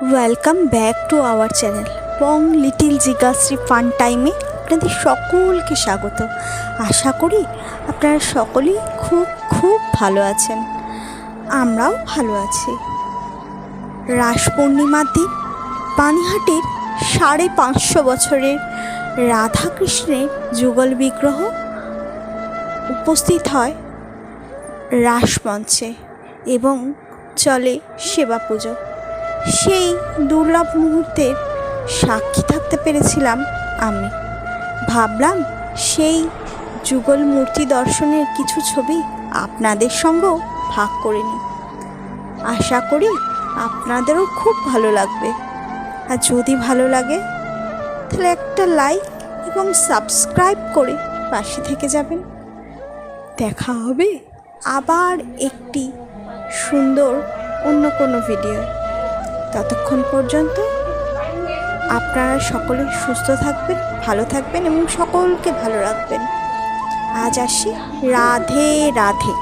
Welcome back to our channel pong little Jigyashri fun টাইমে আপনাদের সকলকে স্বাগত। আশা করি আপনারা সকলেই খুব খুব ভালো আছেন, আমরাও ভালো আছি। রাস পূর্ণিমার দিন পানিহাটির 550 বছরের রাধাকৃষ্ণের যুগল বিগ্রহ উপস্থিত হয় রাসমঞ্চে এবং চলে সেবা পুজো। সেই দুর্লভ মুহূর্তের সাক্ষী থাকতে পেরেছিলাম আমি। ভাবলাম সেই যুগল মূর্তি দর্শনের কিছু ছবি আপনাদের সঙ্গেও ভাগ করে নিই। আশা করি আপনাদেরও খুব ভালো লাগবে। আর যদি ভালো লাগে তাহলে একটা লাইক এবং সাবস্ক্রাইব করে পাশে থেকে যাবেন। দেখা হবে আবার একটি সুন্দর অন্য কোনো ভিডিও। ততক্ষণ পর্যন্ত আপনারা সকলে সুস্থ থাকবেন, ভালো থাকবেন এবং সকলকে ভালো রাখবেন। আজ আসি, রাধে রাধে।